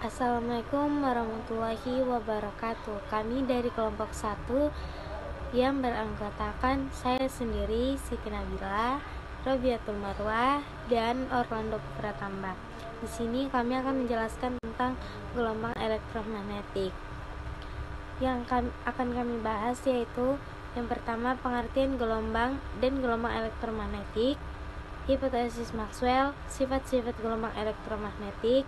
Assalamualaikum warahmatullahi wabarakatuh. Kami dari kelompok 1 yang beranggotakan saya sendiri, Siti Nabila, Robiatul Marwah, dan Orlando Pratamba. Di sini kami akan menjelaskan tentang gelombang elektromagnetik. Yang akan kami bahas yaitu yang pertama, pengertian gelombang dan gelombang elektromagnetik, hipotesis Maxwell, sifat-sifat gelombang elektromagnetik,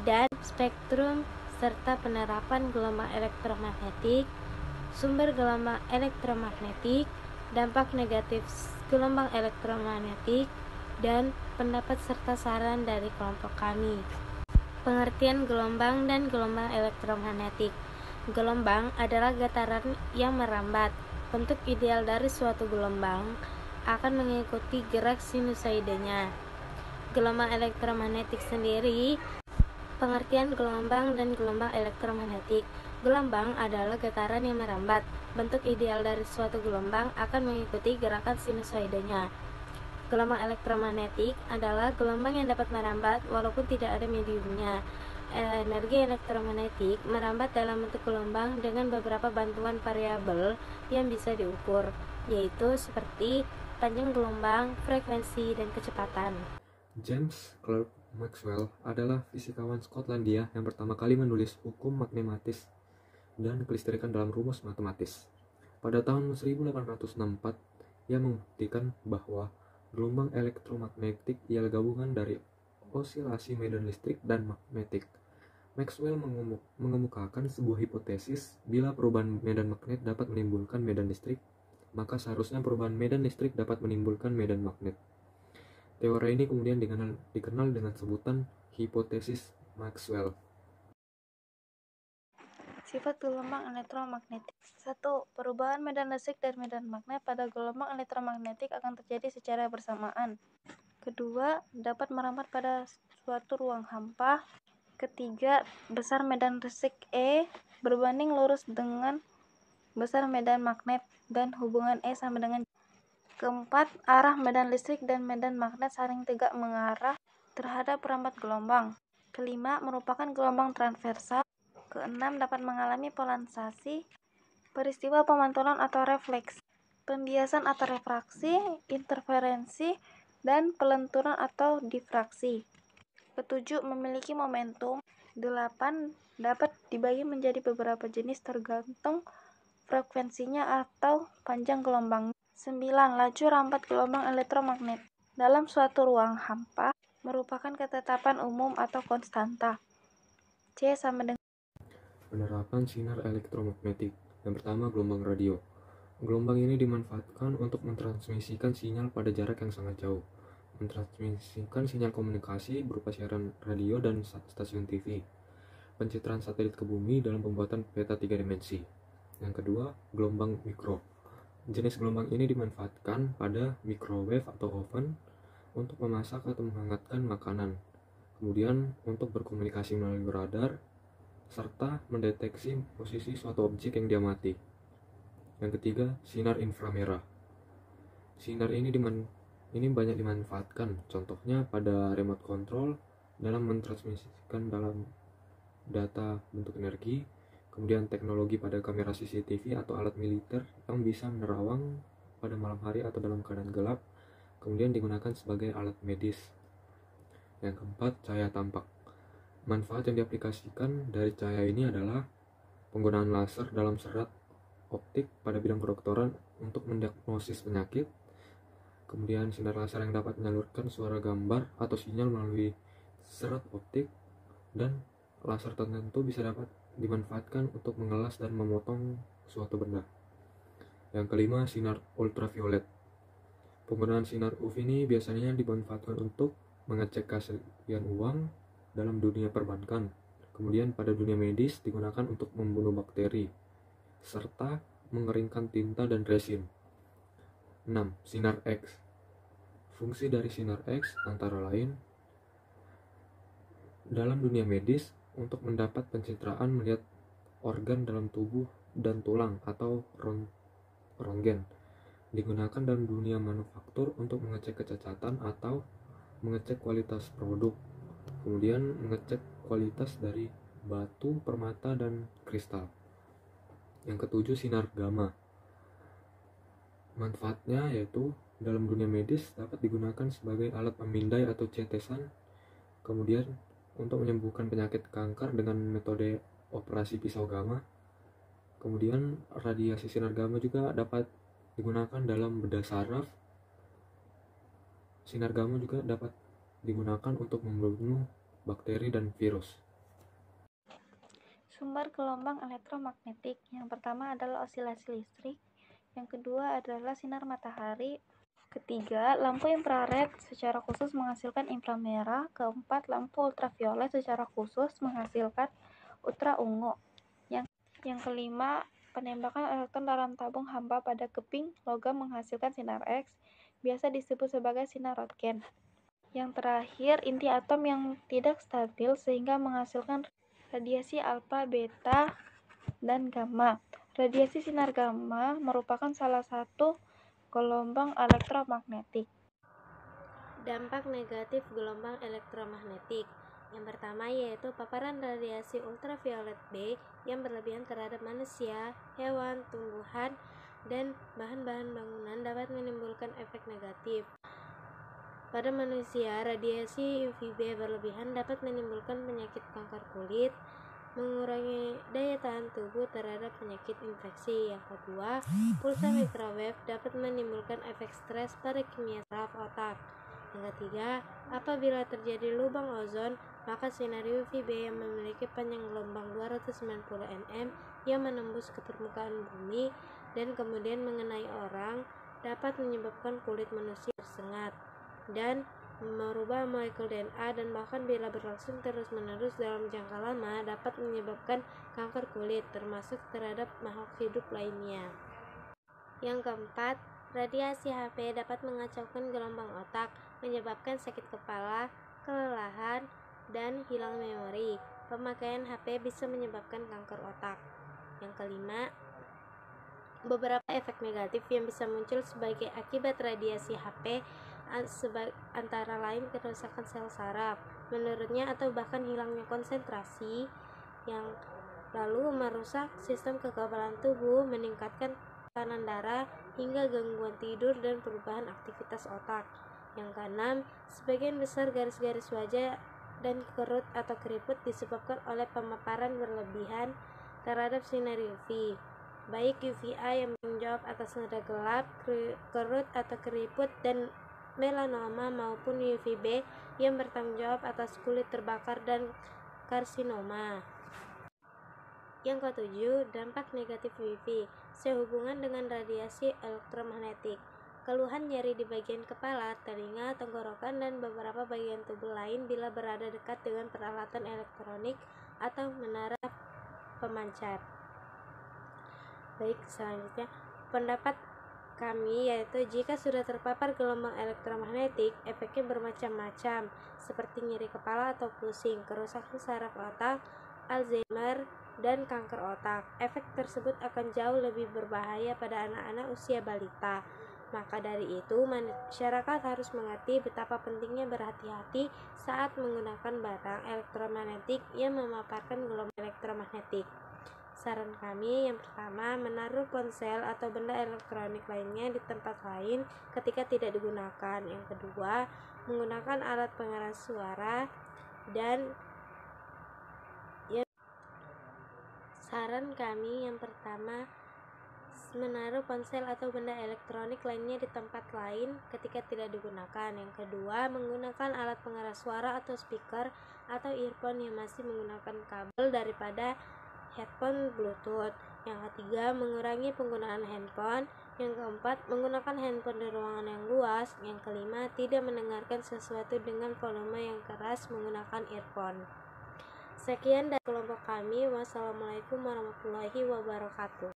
dan spektrum serta penerapan gelombang elektromagnetik, sumber gelombang elektromagnetik, dampak negatif gelombang elektromagnetik, dan pendapat serta saran dari kelompok kami. Pengertian gelombang dan gelombang elektromagnetik. Gelombang adalah getaran yang merambat. Bentuk ideal dari suatu gelombang akan mengikuti gerak sinusoidenya. Gelombang elektromagnetik sendiri. Pengertian gelombang dan gelombang elektromagnetik. Gelombang adalah getaran yang merambat. Bentuk ideal dari suatu gelombang akan mengikuti gerakan sinusoidenya. Gelombang elektromagnetik adalah gelombang yang dapat merambat walaupun tidak ada mediumnya. Energi elektromagnetik merambat dalam bentuk gelombang dengan beberapa bantuan variabel yang bisa diukur, yaitu seperti panjang gelombang, frekuensi, dan kecepatan. James Clerk Maxwell adalah fisikawan Skotlandia yang pertama kali menulis hukum matematis dan kelistrikan dalam rumus matematis. Pada tahun 1864, ia membuktikan bahwa gelombang elektromagnetik ialah gabungan dari osilasi medan listrik dan magnetik. Maxwell mengemukakan sebuah hipotesis, bila perubahan medan magnet dapat menimbulkan medan listrik, maka seharusnya perubahan medan listrik dapat menimbulkan medan magnet. Teori ini kemudian dikenal dengan sebutan hipotesis Maxwell. Sifat gelombang elektromagnetik. 1. Perubahan medan listrik dan medan magnet pada gelombang elektromagnetik akan terjadi secara bersamaan. Kedua, dapat merambat pada suatu ruang hampa. Ketiga, besar medan listrik E berbanding lurus dengan besar medan magnet dan hubungan E sama dengan. Keempat, arah medan listrik dan medan magnet saling tegak mengarah terhadap perambat gelombang. Kelima, merupakan gelombang transversal. Keenam, dapat mengalami polarisasi, peristiwa pemantulan atau refleksi, pembiasan atau refraksi, interferensi, dan pelenturan atau difraksi. Ketujuh, memiliki momentum. 8. Dapat dibagi menjadi beberapa jenis tergantung frekuensinya atau panjang gelombang. 9. Laju rambat gelombang elektromagnet dalam suatu ruang hampa merupakan ketetapan umum atau konstanta. C sama dengan. Penerapan sinar elektromagnetik. Yang pertama, gelombang radio. Gelombang ini dimanfaatkan untuk mentransmisikan sinyal pada jarak yang sangat jauh, mentransmisikan sinyal komunikasi berupa siaran radio dan stasiun TV, pencitraan satelit ke bumi dalam pembuatan peta 3 dimensi. Yang kedua, gelombang mikro. Jenis gelombang ini dimanfaatkan pada microwave atau oven untuk memasak atau menghangatkan makanan, kemudian untuk berkomunikasi melalui radar, serta mendeteksi posisi suatu objek yang diamati. Yang ketiga, sinar inframerah. Sinar ini banyak dimanfaatkan, contohnya pada remote control dalam mentransmisikan dalam data bentuk energi, kemudian teknologi pada kamera CCTV atau alat militer yang bisa menerawang pada malam hari atau dalam keadaan gelap, kemudian digunakan sebagai alat medis. Yang keempat, cahaya tampak. Manfaat yang diaplikasikan dari cahaya ini adalah penggunaan laser dalam serat optik pada bidang kedokteran untuk mendiagnosis penyakit, kemudian sinar laser yang dapat menyalurkan suara gambar atau sinyal melalui serat optik, dan laser tertentu bisa dapat dimanfaatkan untuk mengelas dan memotong suatu benda. Yang kelima, sinar ultraviolet. Penggunaan sinar UV ini biasanya dimanfaatkan untuk mengecek keaslian uang dalam dunia perbankan. Kemudian pada dunia medis digunakan untuk membunuh bakteri serta mengeringkan tinta dan resin. 6. Sinar X. Fungsi dari sinar X antara lain dalam dunia medis untuk mendapat pencitraan melihat organ dalam tubuh dan tulang atau ronggen. Digunakan dalam dunia manufaktur untuk mengecek kecacatan atau mengecek kualitas produk, kemudian mengecek kualitas dari batu, permata, dan kristal. Yang ketujuh, sinar gamma. Manfaatnya yaitu dalam dunia medis dapat digunakan sebagai alat pemindai atau cetesan, kemudian untuk menyembuhkan penyakit kanker dengan metode operasi pisau gamma. Kemudian radiasi sinar gamma juga dapat digunakan dalam bedah saraf. Sinar gamma juga dapat digunakan untuk membunuh bakteri dan virus. Sumber gelombang elektromagnetik. Yang pertama adalah osilasi listrik. Yang kedua adalah sinar matahari. Ketiga, lampu infrared secara khusus menghasilkan inframerah. Keempat, lampu ultraviolet secara khusus menghasilkan ultra ungu. Yang kelima, penembakan elektron dalam tabung hampa pada keping logam menghasilkan sinar X, biasa disebut sebagai sinar Röntgen. Yang terakhir, inti atom yang tidak stabil sehingga menghasilkan radiasi alfa, beta, dan gamma. Radiasi sinar gamma merupakan salah satu gelombang elektromagnetik. Dampak negatif gelombang elektromagnetik. Yang pertama yaitu paparan radiasi ultraviolet B yang berlebihan terhadap manusia, hewan, tumbuhan, dan bahan-bahan bangunan dapat menimbulkan efek negatif. Pada manusia, radiasi UVB berlebihan dapat menimbulkan penyakit kanker kulit, mengurangi daya tahan tubuh terhadap penyakit infeksi. Yang kedua, pulsa microwave dapat menimbulkan efek stres pada kimia saraf otak. Yang ketiga, apabila terjadi lubang ozon, maka sinar UVB yang memiliki panjang gelombang 290 nm yang menembus ke permukaan bumi dan kemudian mengenai orang dapat menyebabkan kulit manusia tersengat dan merubah molekul DNA, dan bahkan bila berlangsung terus-menerus dalam jangka lama dapat menyebabkan kanker kulit, termasuk terhadap makhluk hidup lainnya. Yang keempat, radiasi HP dapat mengacaukan gelombang otak, menyebabkan sakit kepala, kelelahan, dan hilang memori. Pemakaian HP bisa menyebabkan kanker otak. Yang kelima, beberapa efek negatif yang bisa muncul sebagai akibat radiasi HP antara lain kerusakan sel saraf, menurunnya atau bahkan hilangnya konsentrasi, yang lalu merusak sistem kekebalan tubuh, meningkatkan tekanan darah, hingga gangguan tidur dan perubahan aktivitas otak. Yang keenam, sebagian besar garis-garis wajah dan kerut atau keriput disebabkan oleh pemaparan berlebihan terhadap sinar UV, baik UVA yang menjawab atas noda gelap, kerut atau keriput, dan melanoma, maupun UVB yang bertanggung jawab atas kulit terbakar dan karsinoma. Yang ketujuh, dampak negatif UV sehubungan dengan radiasi elektromagnetik. Keluhan nyeri di bagian kepala, telinga, tenggorokan, dan beberapa bagian tubuh lain bila berada dekat dengan peralatan elektronik atau menara pemancar. Baik, selanjutnya pendapat kami yaitu jika sudah terpapar gelombang elektromagnetik, efeknya bermacam-macam, seperti nyeri kepala atau pusing, kerusakan saraf otak, Alzheimer, dan kanker otak. Efek tersebut akan jauh lebih berbahaya pada anak-anak usia balita. Maka dari itu, masyarakat harus mengerti betapa pentingnya berhati-hati saat menggunakan barang elektromagnetik yang memaparkan gelombang elektromagnetik. Saran kami, yang pertama, menaruh ponsel atau benda elektronik lainnya di tempat lain ketika tidak digunakan. Yang kedua, menggunakan alat pengeras suara, dan saran kami yang pertama, menaruh ponsel atau benda elektronik lainnya di tempat lain ketika tidak digunakan. Yang kedua, menggunakan alat pengeras suara atau speaker atau earphone yang masih menggunakan kabel daripada headphone Bluetooth. Yang ketiga, mengurangi penggunaan handphone. Yang keempat, menggunakan handphone di ruangan yang luas. Yang kelima, tidak mendengarkan sesuatu dengan volume yang keras menggunakan earphone. Sekian dari kelompok kami. Wassalamualaikum warahmatullahi wabarakatuh.